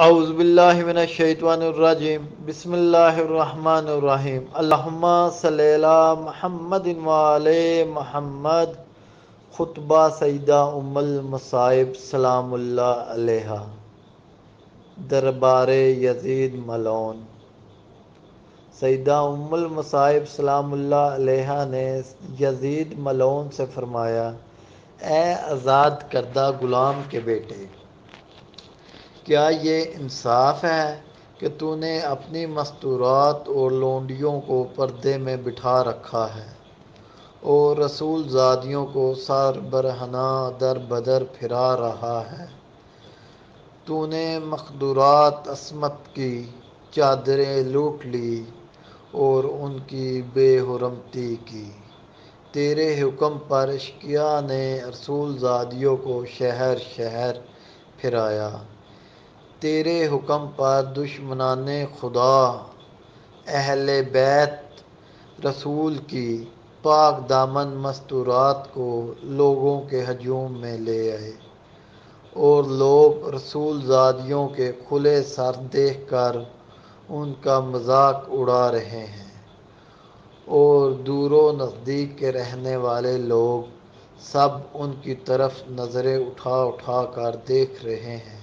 اعوذ باللہ من الشیطان الرجیم بسم اللہ الرحمن الرحیم اللہم صلی علی محمد وعلی محمد خطبہ سیدہ ام المصائب سلام اللہ علیہا دربار یزید ملعون۔ سیدہ ام المصائب سلام اللہ علیہا نے یزید ملعون سے فرمایا، اے آزاد کردہ غلام کے بیٹے، کیا یہ انصاف ہے کہ تو نے اپنی مستورات اور لونڈیوں کو پردے میں بٹھا رکھا ہے اور رسول زادیوں کو سر برہنہ در بدر پھرا رہا ہے؟ تو نے مخدورات عصمت کی چادریں لوٹ لی اور ان کی بے حرمتی کی۔ تیرے حکم پر اشقیاء نے رسول زادیوں کو شہر شہر پھرایا۔ تیرے حکم پر دشمنان خدا اہل بیت رسول کی پاک دامن مستورات کو لوگوں کے ہجوم میں لے آئے، اور لوگ رسول زادیوں کے کھلے سر دیکھ کر ان کا مذاق اڑا رہے ہیں، اور دور و نزدیک کے رہنے والے لوگ سب ان کی طرف نظریں اٹھا اٹھا کر دیکھ رہے ہیں۔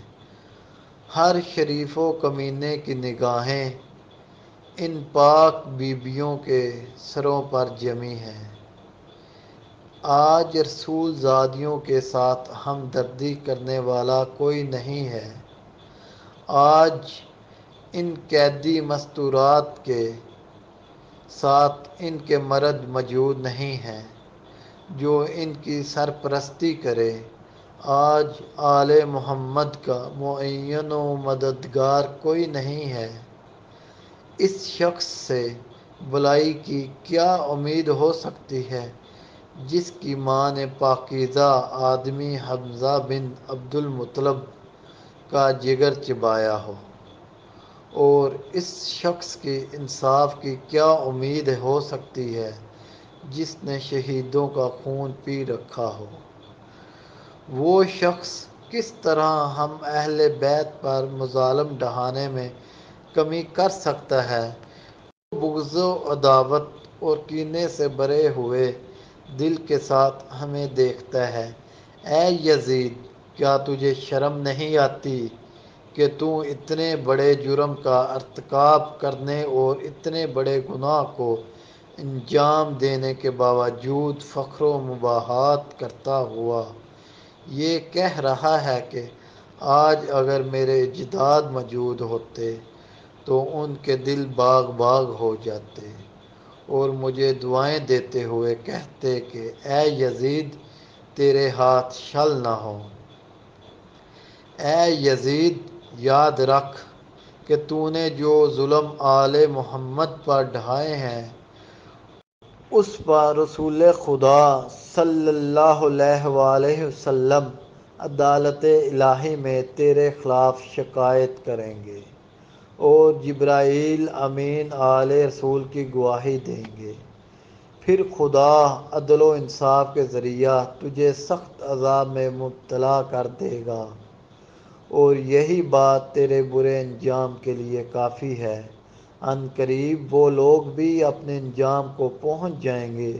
ہر شریف و کمینے کی نگاہیں ان پاک بیبیوں کے سروں پر جمی ہیں۔ آج رسول زادیوں کے ساتھ ہمدردی کرنے والا کوئی نہیں ہے۔ آج ان قیدی مستورات کے ساتھ ان کے مرد موجود نہیں ہیں جو ان کی سرپرستی کرے۔ آج آل محمد کا معین و مددگار کوئی نہیں ہے۔ اس شخص سے بھلائی کی کیا امید ہو سکتی ہے جس کی ماں نے پاکیزہ آدمی حمزہ بن عبد المطلب کا جگر چبایا ہو، اور اس شخص کی انصاف کی کیا امید ہو سکتی ہے جس نے شہیدوں کا خون پی رکھا ہو؟ وہ شخص کس طرح ہم اہل بیت پر مظالم ڈھانے میں کمی کر سکتا ہے؟ وہ بغض و عداوت اور کینے سے بھرے ہوئے دل کے ساتھ ہمیں دیکھتا ہے۔ اے یزید، کیا تجھے شرم نہیں آتی کہ تو اتنے بڑے جرم کا ارتکاب کرنے اور اتنے بڑے گناہ کو انجام دینے کے باوجود فخر و مباحثت کرتا ہوا یہ کہہ رہا ہے کہ آج اگر میرے اجداد موجود ہوتے تو ان کے دل باغ باغ ہو جاتے اور مجھے دعائیں دیتے ہوئے کہتے کہ اے یزید، تیرے ہاتھ شل نہ ہوں۔ اے یزید، یاد رکھ کہ تو نے جو ظلم آل محمد پر ڈھائے ہیں اس پر رسول خدا صلی اللہ علیہ وآلہ وسلم عدالت الہی میں تیرے خلاف شکایت کریں گے، اور جبرائیل امین آل رسول کی گواہی دیں گے۔ پھر خدا عدل و انصاف کے ذریعہ تجھے سخت عذاب میں مبتلا کر دے گا، اور یہی بات تیرے برے انجام کے لیے کافی ہے۔ عن قریب وہ لوگ بھی اپنے انجام کو پہنچ جائیں گے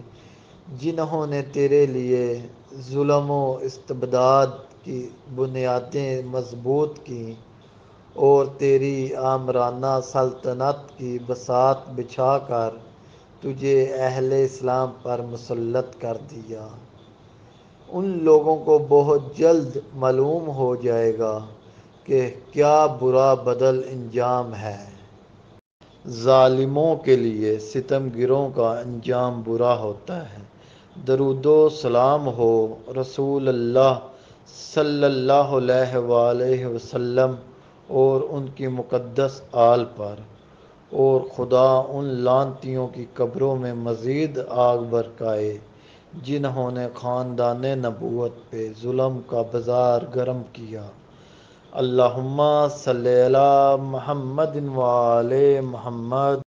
جنہوں نے تیرے لیے ظلم و استبداد کی بنیادیں مضبوط کیں اور تیری آمرانہ سلطنت کی بساط بچھا کر تجھے اہل اسلام پر مسلط کر دیا۔ ان لوگوں کو بہت جلد معلوم ہو جائے گا کہ کیا برا بدل انجام ہے۔ ظالموں کے لیے ستم گروں کا انجام برا ہوتا ہے۔ درود و سلام ہو رسول اللہ صلی اللہ علیہ وآلہ وسلم اور ان کی مقدس آل پر، اور خدا ان لعنتیوں کی قبروں میں مزید آگ برقائے جنہوں نے خاندان نبوت پہ ظلم کا بازار گرم کیا۔ اللہم صلی علی محمد وعلی محمد۔